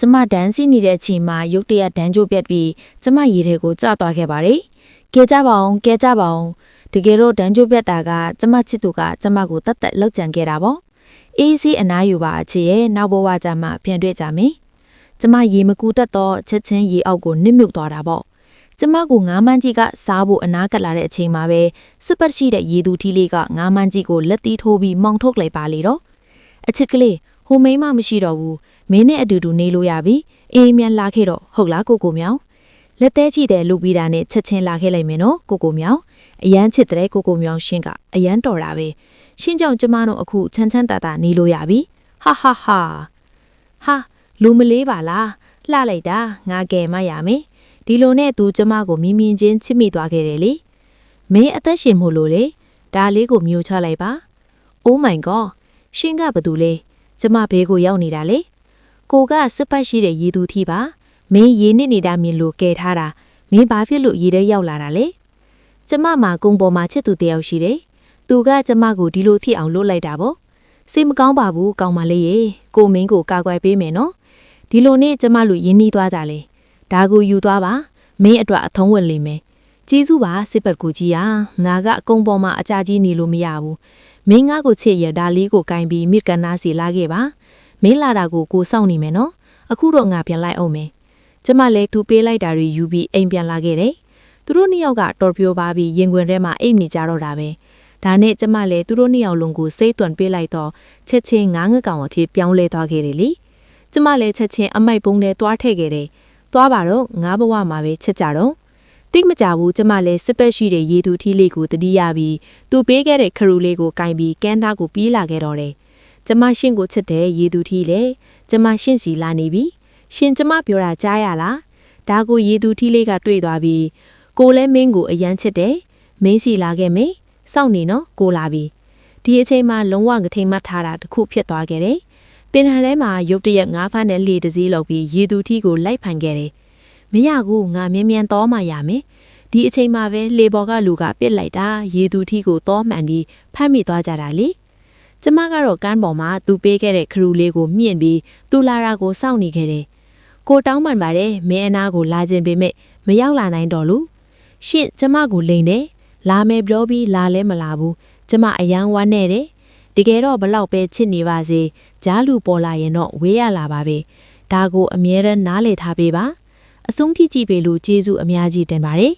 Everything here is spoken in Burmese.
ကျမတန်းစီနေတဲ့အချိန်မှာရုတ်တရက်တန်းကြိုးပြတ်ပြီးကျမရေထဲကိုကျသွားခဲ့ပါတယ်။ကဲကြပါအောင်တကယ်တော့တန်းကြိုးပြတ်တာကကျမချစ်သူကကျမကိုတတ်တက်လောက်ကြံခဲ့တာပေါ့။အေးစီအနားယူပါအချစ်ရဲ့နောက်ဘဝကြမှာပြန်တွေ့ကြမယ်။ကျမရေမကူတတ်တော့ချက်ချင်းရေအောက်ကိုနစ်မြုပ်သွားတာပေါ့။ကျမကိုငါးမန်းကြီးကစားဖို့အနားကပ်လာတဲ့အချိန်မှာပဲစစ်ပတ်ရှိတဲ့ရေသူထီးလေးကငါးမန်းကြီးကိုလက်သီးထိုးပြီးမောင်ထုတ်လိုက်ပါလေတော့။အချစ်ကလေးဟိုမိန်းမမရှိတော့ဘူးမင်းနဲ့အတူတူနေလို့ရပြီအေးမြန်လာခဲ့တော့ဟုတ်လားကိုမြောင်လက်သေးကြည့်တယ်လုပ်ပြီးတာနဲ့ချက်ချင်းလာခဲ့လိုက်မယ်နော်ကိုမြောင်အရန်ချစ်တဲ့ကိုမြောင်ရှင်းကအရန်တော်တာပဲရှင်းကြောင့်ကျမတို့အခုချမ်းသာတာနေလို့ရပြီဟာလူမလေးပါလားလှလိုက်တာငါကဲမရမယ်ဒီလိုနဲ့သူကျမကိုမြင်မြင်ချင်းချစ်မိသွားခဲ့တယ်လေမင်းအသက်ရှင်မို့လို့လေဒါလေးကိုမျိုးချလိုက်ပါ Oh my god ရှင်းကဘာတူလဲကျမဘေးကိုရောက်နေတာလေကိုကစစ်ပတ်ရှိတဲ့ရေသူထီးပါမင်းရေနစ်နေတာမြင်လို့ကဲထားတာမင်းဘာဖြစ်လို့ရေထဲရောက်လာတာလဲကျမမှာကုံပေါ်မှာချစ်သူတယောက်ရှိတယ်သူကကျမကိုဒီလိုထိအောင်လွတ်လိုက်တာပေါ့စိတ်မကောင်းပါဘူးကောင်းပါလေရေကိုမင်းကိုကာကွယ်ပေးမယ်နော်ဒီလိုနဲ့ကျမတို့ရင်းနှီးသွားကြလေဒါကိုယူသွားပါမင်းအတွက်အထုံးဝင်လိမ့်မယ်ကျေးဇူးပါစစ်ပတ်ကိုကြီးဟာငါကအကုံပေါ်မှာအကြကြီးနေလို့မရဘူးမင်းငါကိုချစ်ရဒါလေးကိုကင်ပြီးမိကနာစီလာခဲ့ပါမင်းလာတာကိုစောင့်နေမယ်နော်အခုတော့ငါပြန်လိုက်အောင်မယ်ကျမလည်းသူပေးလိုက်တာတွေယူပြီးအိမ်ပြန်လာခဲ့တယ်သူတို့နှစ်ယောက်ကတော်ပြိုပါပြီးရင်ခွင်ထဲမှာအိမ်နေကြတော့တာပဲဒါနဲ့ကျမလည်းသူတို့နှစ်ယောက်လုံးကိုစိတ်သွန်ပေးလိုက်တော့ချက်ချင်းငါးငကောင်အထိပြောင်းလဲသွားခဲ့တယ်လေကျမလည်းချက်ချင်းအမိုက်ပုံးထဲသွားထည့်ခဲ့တယ်သွားပါတော့ငါဘဝမှာပဲချက်ကြတော့တိတ်မကြဘူးကျမလည်းစစ်ပက်ရှိတဲ့ရေသူထီးလေးကိုတတိယပြီးသူပေးခဲ့တဲ့ခရူလေးကိုကင်ပြီးကန်းသားကိုပြေးလာခဲ့တော့တယ်ကျမရှင့်ကိုချစ်တဲ့ရေသူထီးလေကျမရှင့်စီလာနေပြီရှင်ကျမပြောတာကြားရလားဒါကိုရေသူထီးလေးကတွေ့သွားပြီးကိုလည်းမင်းကိုအယမ်းချစ်တယ်မင်းစီလာခဲ့မေးစောင့်နေနော်ကိုလာပြီဒီအချိန်မှာလုံးဝကထိန်မှတ်ထားတာတခုဖြစ်သွားခဲ့တယ်ပင်ဟန်ထဲမှာရုတ်တရက်ငါးဖမ်းတဲ့လေတစည်းလောက်ပြီးရေသူထီးကိုလိုက်ဖန်ခဲ့တယ်မရဘူးငါမြန်တော့မှရမယ်ဒီအချိန်မှာပဲလေပေါ်ကလူကပစ်လိုက်တာရေသူထီးကိုတော့မှန်ပြီးဖမ်းမိသွားကြတာလေကျမကတော့ကန်းပေါ်မှာသူပေးခဲ့တဲ့ခရူလေးကိုမြင့်ပြီးသူလာတာကိုစောင့်နေခဲ့တယ်ကိုတောင်းပန်ပါတယ်မင်းအနာကိုလာခြင်းပေမဲ့မရောက်လာနိုင်တော့လို့ရှင့်ကျမကိုလိန်တယ်လာမယ်ပြောပြီးလာလဲမလာဘူးကျမအယမ်းဝမ်းနေတယ်တကယ်တော့ဘလောက်ပဲချစ်နေပါစေကြားလူပေါ်လာရင်တော့ဝေးရလာပါပဲဒါကိုအမြဲတမ်းနားလည်ထားပေးပါအဆုံးထိကြည့်ပေးလို့ကျေးဇူးအများကြီးတင်ပါတယ်